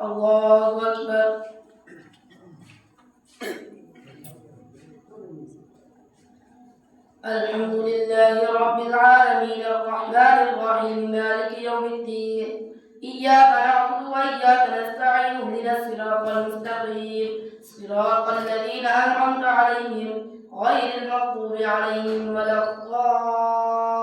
الله أكبر. الحمد لله رب العالمين الرحمن الرحيم مالك يوم الدين إياك نعبد وإياك نستعين اهدنا الصراط المستقيم صراط الذين أنعمت عليهم غير المغضوب عليهم ولا الضالين.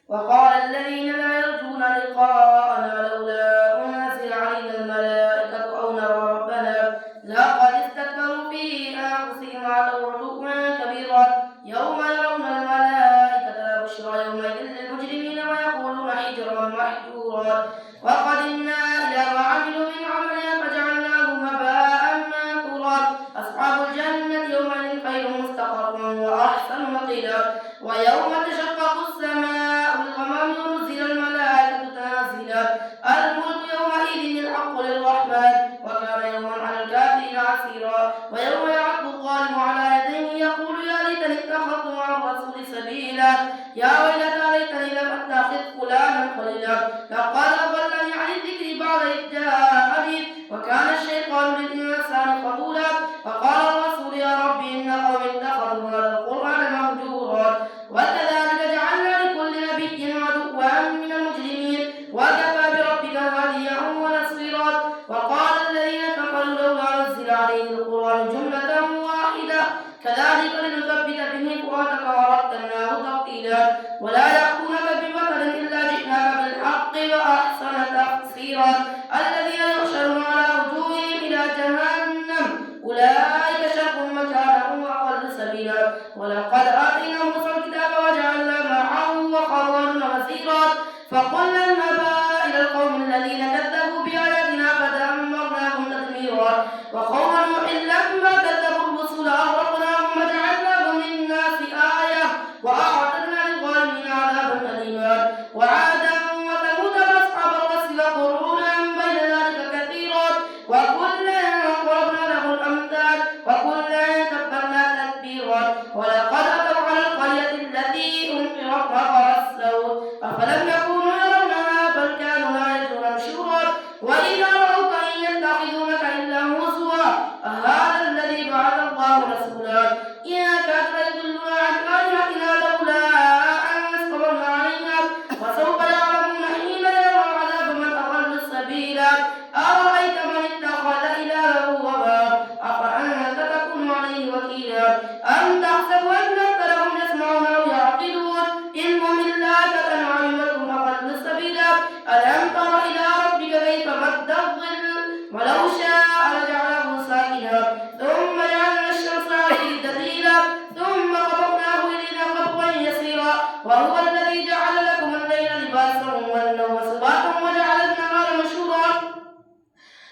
وقال الذين لا يرجون لقاءنا لولا أنزل علينا الملائكة أو نرى ربنا لقد استكبروا في أنفسهم وعتوا عتوا كبيرا يوم يرون الملائكة لا بشرى يومئذ للمجرمين ويقولون حجرا محجورا وقدمنا إلى ما عملوا من عمل فجعلناه هباء منثورا أصحاب الجنة يومئذ خير مستقرا وأحسن مقيلا ويوم تشقق السماء بالغمام ونزل الملائكة تنزيلا الملك يومئذ الحق للرحمن وكان يوما على الكافرين عسيرا ويوم يعض الظالم على يديه يقول يا ليتني اتخذت مع الرسول سبيلا يا ويلتى ليتني لم اتخذ فلانا خليلا لقد أضلني عن الذكر بعد إذ جاءني وكان الشيطان للإنسان خذولا وقال الرسول يا رب إن قومي اتخذوا هذا القرآن مهجورا وكذلك جعلنا لكل نبي عدوا من المجرمين وكفى بربك هاديا ونصيرا وقال الذين كفروا لولا نزل عليه القرآن جملة واحدة كذلك لنثبت به فؤادك ورتلناه ترتيلا ولا يأتونك بمثل إلا جئناك بالحق وأحسن تفسيرا الذين يحشرون على وجوههم إلى جهنم أولئك شر مكانا وأضل سبيلا ولقد آتينا موسى الكتاب وجعلنا معه وهارون وزيرا فقلنا اذهبا إلى القوم الذين كذبوا بآياتنا فدمرناهم تدميرا وقوم نوح لما كذبوا الرسل أغرقناهم وجعلناهم للناس آية وأعتدنا للظالمين عذابا أليما وعادا وثمود وأصحاب الرس وقرونا بين ذلك كثيرا وكلا ضربنا له الأمثال وكلا تبرنا تتبيرا ولقد أتوا على القرية التي أمطرت مطر السوء أفلم يكونوا يرونها بل كانوا لا يرجون نشورا وإذا رأوك إن يتخذونك إلا هزوا أهذا الذي بعث الله رسولا إن كاد ليضلون عن آلهتنا لولا أن صبرنا عليها وسوف يعلمون حين يروا العذاب من أضل سبيلا أرأيت من اتخذ إلهه هواه أفأنت تكون عليه وكيلا أم تحسب أن أكثرهم يسمعون أو يعقلون إنهم إلا كالأنعام بل هم أضل سبيلا ألم تر إلى ربك كيف مد الظل ولو شاء لجعله ساكنا ثم جعلنا الشمس عليه دليلا ثم قبضناه إلينا قبضا يسيرا وهو الذي جعل لكم الليل لباسا والنوم سباتا وجعل النهار نشورا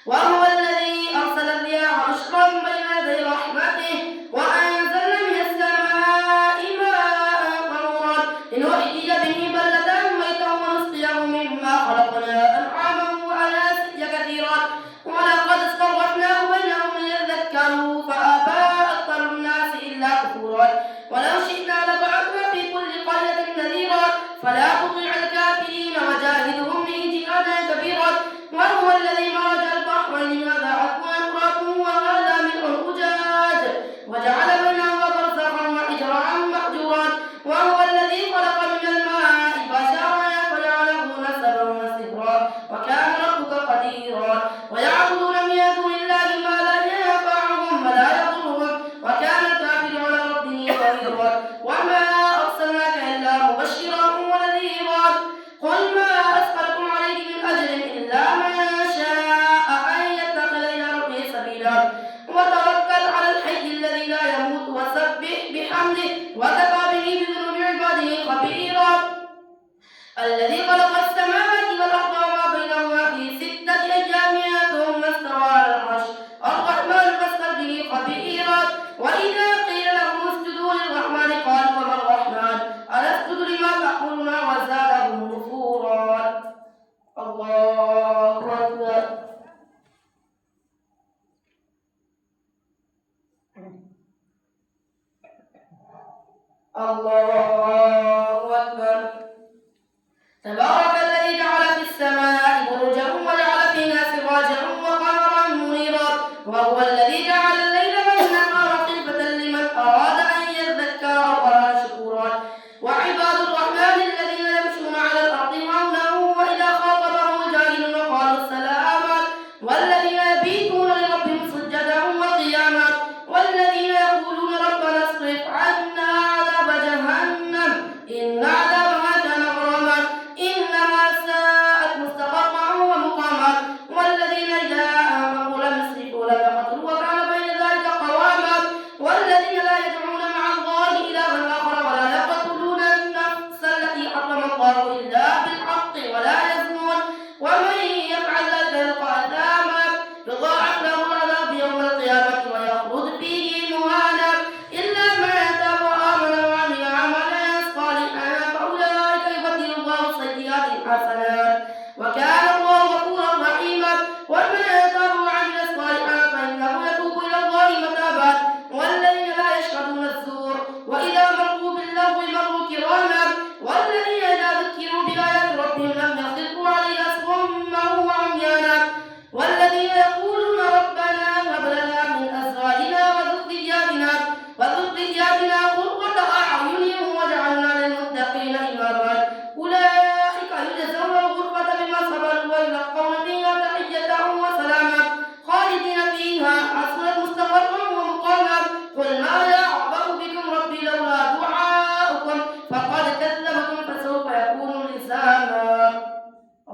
وهو الذي أرسل الرياح بشرا بين يدي رحمته وأنزلنا من السماء ماء طهورا لنحيي به بلدا ميتا ونسقيه مما خلقنا أنعاما وأناسيا كثيرا ولقد صرفناه بينهم ليذكروا فأبى أكثر الناس إلا كفورا ولو شئنا لبعثنا في كل قرية نذيرا فلا تطع الكافرين وجاهدهم به جهادا كبيرا وهو الذي مرج البحرين هذا عذب فرات وهذا ملح أجاج وجعل بينهما برزخا وحجرا مهجورا وهو الذي خلق من الماء بشرا فجعله نسبا وسهرا وكان ربك قديرا ويعبدون من دون الله ما لا ينفعهم ولا يضرهم وكان الكافر على ربه ظهيرا وما أرسلناك إلا مبشرا ونذيرا قل ما أسألكم عليه من أجر إلا من شاء أن يتخذ إلى ربه سبيلا وتوكل على الحي الذي لا يموت وسبح بحمده وكفى به بذنوب عباده خبيرا الذي خلق السماوات والأرض وما بينهما في 6 أيام ثم استوى على العرش الرحمن فاسأل به خبيرا وإذا قيل لهم اسجدوا للرحمن قالوا وما الرحمن أنسجد لما تأمرنا وزادهم نفورا الله أكبر. الله أكبر. تبارك الذي جعل في السماء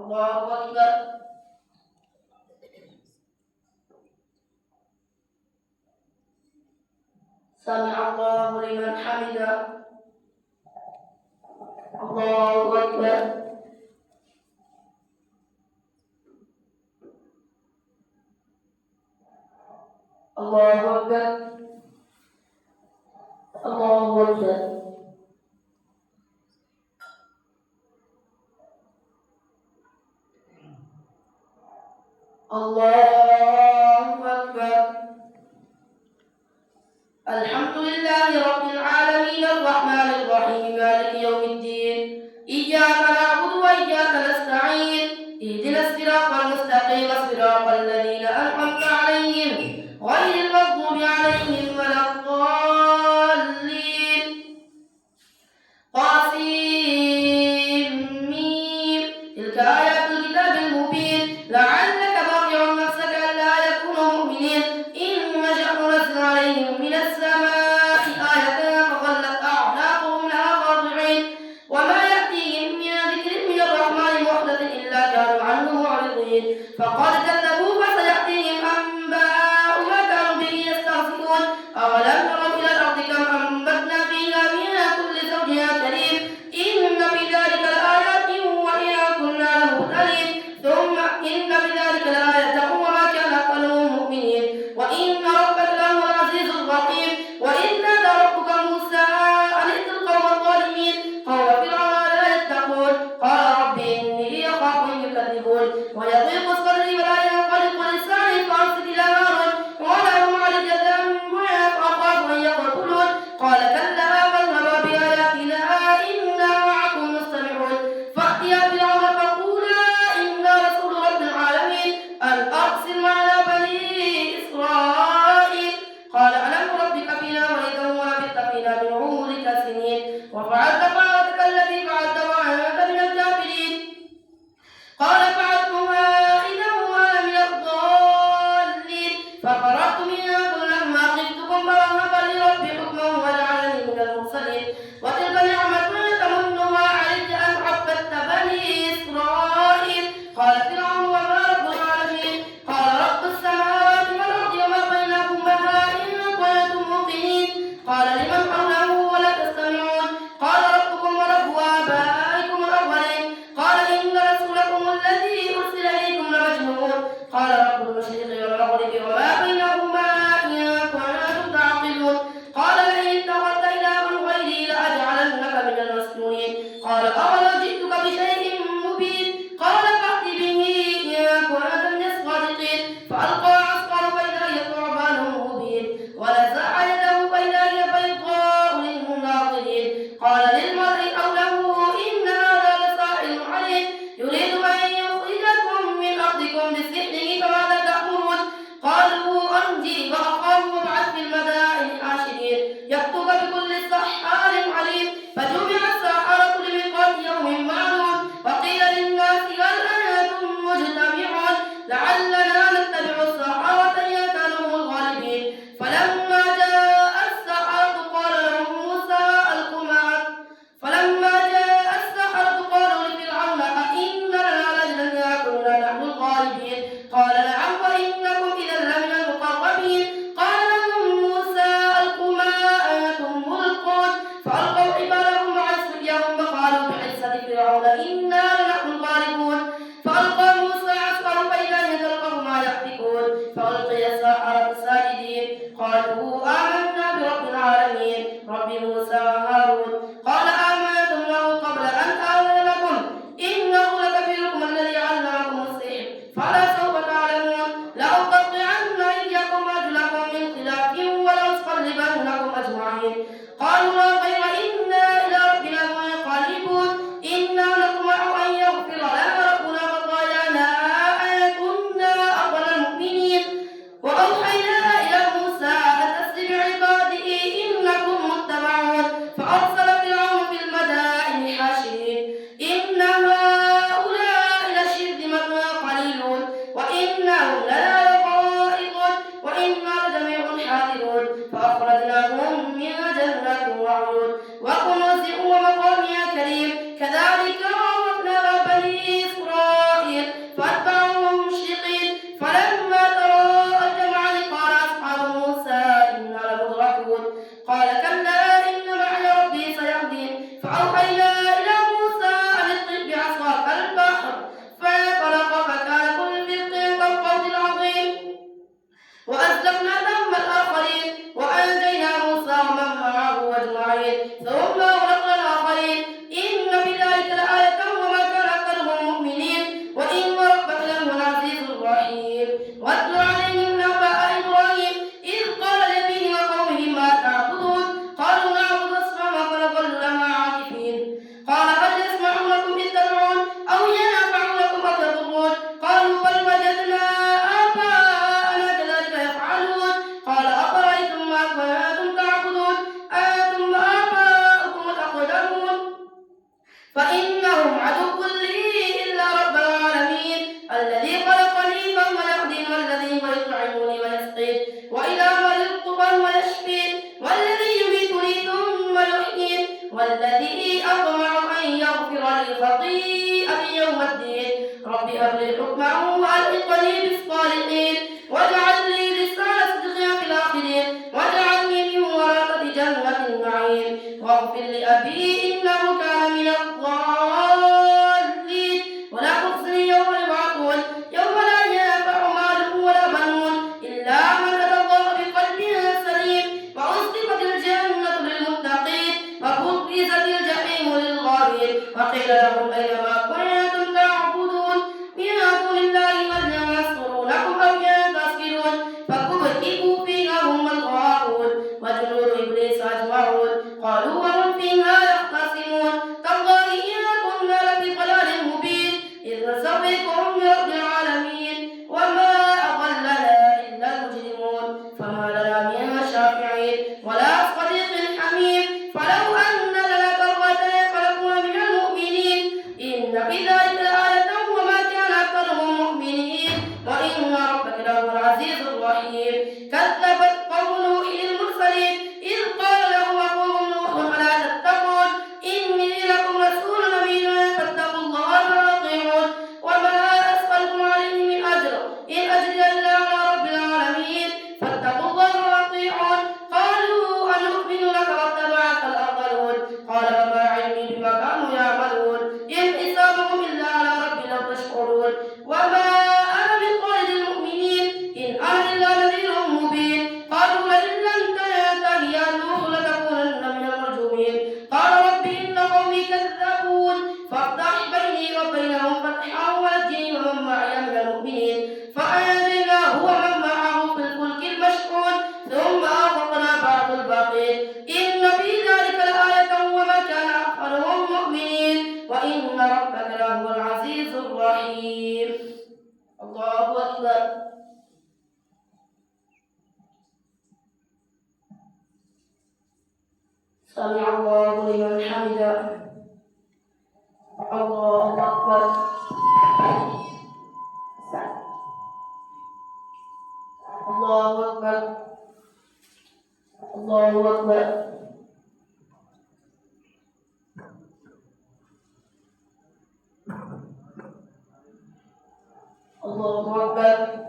الله أكبر. سمع الله لمن حمده. الله أكبر. الله أكبر. الله أكبر. الله أكبر. الحمد لله رب العالمين الرحمن الرحيم مالك يوم الدين إياك نعبد وإياك نستعين اهدنا الصراط المستقيم صراط الذين أنعمت عليهم غير المغضوب عليهم ولا الضالين. طاسيم ميم تلك آيات الكتاب المبين لعلك باقع نفسك ألا يكونوا مؤمنين إن نشأ ننزل عليهم من السماء آية فظلت أعناقهم لها خاضعين وما يأتيهم من ذكر من الرحمن محدث إلا كانوا عنه معرضين فقد كذبوا فسيأتيهم أنباء ما كانوا به يستهزئون. أولم يروا إلى الأرض كم أنبتنا فيها من كل زوج كريم إن في ذلك لآيات وإن كنا لمبتلين ثم إن في ذلك لآية وما كان أكثرهم مؤمنين وإن ربك لهو العزيز الرحيم. وإذ نادى ربك موسى أن ائت القوم الظالمين قوم فرعون لا يتقون قال رب إني أخاف أن يكذبون ويضيق صدري ولا ينطلق لساني فأرسل إلى هارون ولهم علي ذنب فأخاف أن يقتلون قال كلا فاذهبا بآياتنا إنا معكم مستمعون فأتيا فرعون فقولا إنا رسول رب العالمين أن أرسل معنا بني إسرائيل قال ألم نربك فينا وليدا ولبثت فينا من عمرك سنين وفعلت فعلتك التي فعلت وأنت من الكافرين قال فعلتها إذا وأنا من الضالين ففررت منكم لما خفتكم فوهب لي ربي حكما وجعلني من المرسلين وتلك نعمة تمنها علي أن عبدت بني إسرائيل قال فرعون وما رب العالمين قال رب السماوات والأرض وما بينهما إن كنتم موقنين قال لمن حوله ولا تستمعون قال ربكم ورب آبائكم الأولين قال إن رسولكم الذي أرسل إليكم لمجنون قال رب المشرق والمغرب وما بينهما إن كنتم تعقلون قال لئن اتخذت إلها غيري لأجعلنك من المسجونين قال أولو جئتك بشيء مبين قال فأت به إن كنت من الصادقين فألقى عصاه فإذا هي ثعبان مبين ونزع يده فإذا هي بيضاء للناظرين قال للملأ حوله إن هذا لساحر عليم يريد أن يخرجكم من أرضكم بسحره فماذا تأمرون رب هب لي حكما وألحقني بالصالحين واجعل لي لسان صدق في الآخرين واجعلني من ورثة جنة النعيم واغفر لأبي إنه كان من الضالين ولا تخزني يوم يبعثون يوم لا ينفع مال ولا بنون إلا من أتى الله بقلب سليم وأزلفت الجنة للمتقين وبرزت الجحيم للغاوين وقيل لهم أين ما كنتم تعبدون من دون الله هل ينصرونكم أو ينتصرون فكبكبوا فيها هم الغاوون وجنود إبليس أجمعون قالوا وهم فيها يختصمون تالله إن كنا لفي ضلال مبين إذ نسويكم برب العالمين وما أضلنا إلا المجرمون فما لنا من شافعين ولا صديق حميم فلو أن لنا كرة فنكون من المؤمنين إن في ذلك لآية وما كان أكثرهم مؤمنين وإن ربك لهو العزيز الرحيم كذبت قوم نوح المرسلين إذ قال لهم أخوهم نوح ألا تتقون إني لكم رسول أمين فاتقوا الله وأطيعون وما أسألكم عليه من أجر إن أجري إلا على رب العالمين فاتقوا الله وأطيعون قالوا أنؤمن لك واتبعك الأرذلون قال وما علمي بما كانوا يعملون إن حسابهم إلا على ربي لو تشعرون وما أنا بطارد المؤمنين إن أنا إلا نذير مبين قالوا لئن لم تنته يا نوح لتكونن من المرجومين قال رب إن قومي كذبون فافتح بيني وبينهم فتحا ونجني ومن معي من المؤمنين فأنجيناه ومن معه في الفلك المشحون ثم أغرقنا بعد الباقين إن في ذلك لآية وما كان أكثرهم مؤمنين وإن ربك لهو العزيز الرحيم الله أكبر سمع الله لمن حمده الله أكبر الله أكبر الله أكبر الله أكبر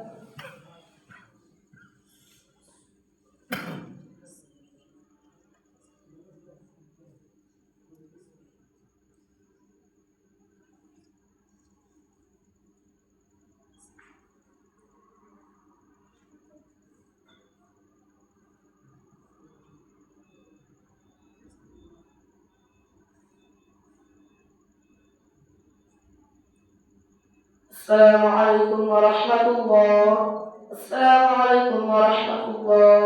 السلام عليكم ورحمة الله. السلام عليكم ورحمة الله.